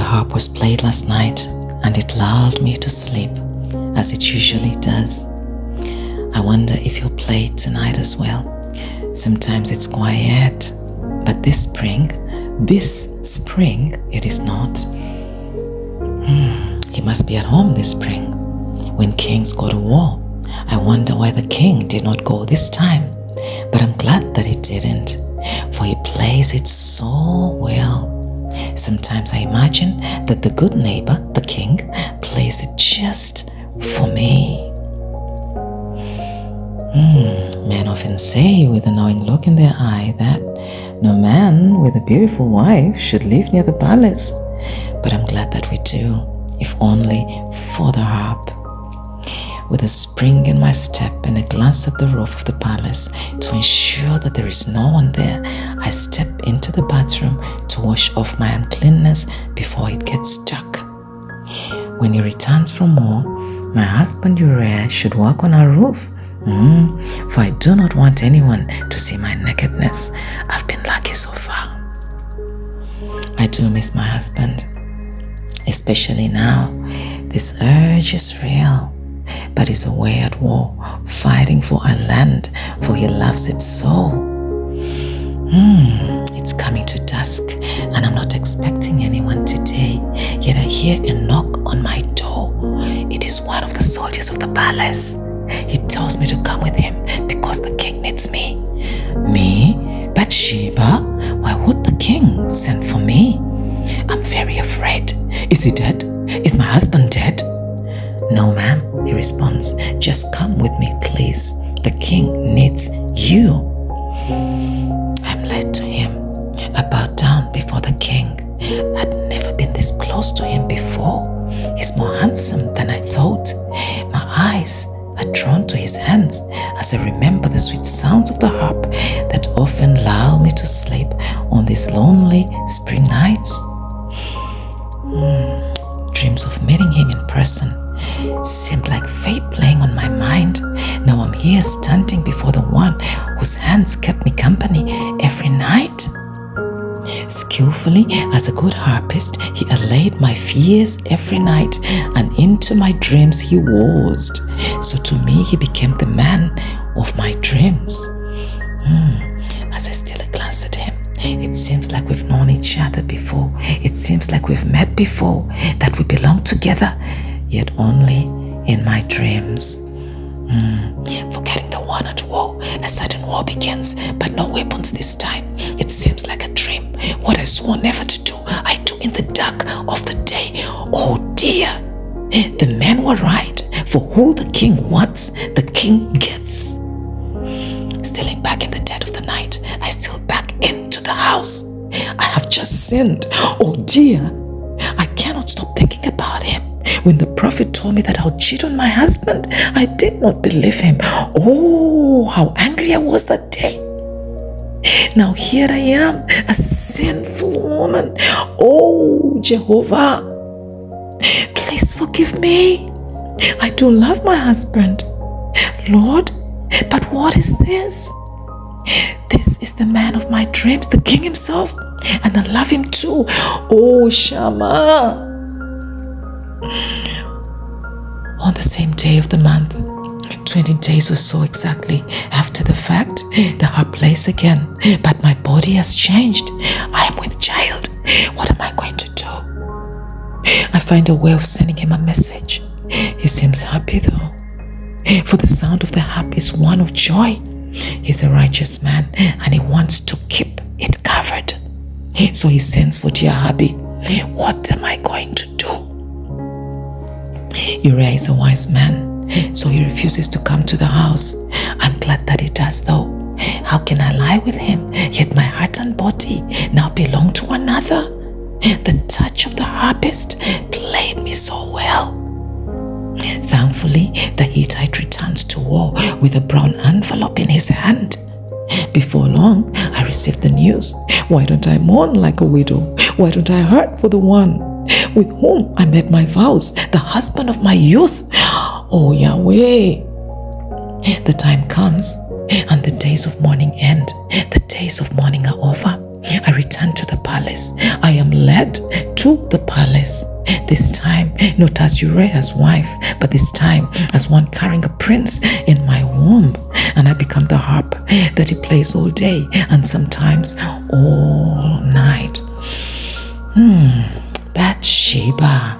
harp was played last night, and it lulled me to sleep, as it usually does. I wonder if you'll play it tonight as well. Sometimes it's quiet, but this spring, it is not. He must be at home this spring. When kings go to war, I wonder why the king did not go this time. But I'm glad that he didn't, for he plays it so well. Sometimes I imagine that the good neighbor, the king, plays it just for me. Men often say with a knowing look in their eye that no man with a beautiful wife should live near the palace. But I'm glad that we do, if only for the harp. With a spring in my step and a glance at the roof of the palace to ensure that there is no one there, I step into the bathroom to wash off my uncleanness before it gets dark. When he returns from war, my husband Uriah should walk on our roof. For I do not want anyone to see my nakedness. I've been lucky so far. I do miss my husband, especially now. This urge is real, but he's away at war, fighting for our land, for he loves it so. It's coming to dusk, and I'm not expecting anyone today, yet I hear a knock on my door. It is one of the soldiers of the palace. He tells me to come with him because the king needs me. Me? Bathsheba? Why would the king send for me? I'm very afraid. Is he dead? Is my husband dead? No, ma'am, he responds. Just come with me, please. The king needs you. I'm led to him. I bow down before the king. I'd never been this close to him before. He's more handsome than I thought. My eyes are drawn to his hands as I remember the sweet sounds of the harp that often lull me to sleep on these lonely spring nights. Dreams of meeting him in person seemed like fate playing on my mind. Now I'm here standing before the one whose hands kept me company every night. Skillfully, as a good harpist, he allayed my fears every night, and into my dreams he waltzed. So to me, he became the man of my dreams. As I steal a glance at him, it seems like we've known each other before. It seems like we've met before, that we belong together, yet only in my dreams. Forgetting the one at war, a sudden war begins, but no weapons this time. It seems like a dream. What I swore never to do, I do in the dark of the day. Oh dear, the men were right. For who the king wants, the king gets. Stealing back in the dead of the night, I steal back into the house. I have just sinned. Oh dear, I cannot stop thinking about him. When the prophet told me that I'll cheat on my husband, I did not believe him. Oh, how angry I was that day. Now here I am, a sinful woman. Oh, Jehovah, please forgive me. I do love my husband, Lord, but what is this? This is the man of my dreams, the king himself, and I love him too. Oh, Shammah. On the same day of the month, 20 days or so exactly after the fact, the harp plays again, but my body has changed. I am with child. What am I going to do? I find a way of sending him a message. He seems happy though, for the sound of the harp is one of joy. He's a righteous man and he wants to keep it covered. So he sends for dear hubby. What am I going to do? Uriah is a wise man, so he refuses to come to the house. I'm glad that he does though. How can I lie with him, yet my heart and body now belong to another? The touch of the harpist played me so well. Thankfully, the Hittite returns to war with a brown envelope in his hand. Before long, I received the news. Why don't I mourn like a widow? Why don't I hurt for the one with whom I made my vows, the husband of my youth? Oh Yahweh, the time comes and the days of mourning end. The days of mourning are over. I return to the palace. I am led to the palace. This time, not as Uriah's wife, but this time as one carrying a prince in my womb. And I become the harp that he plays all day and sometimes all night. Bathsheba,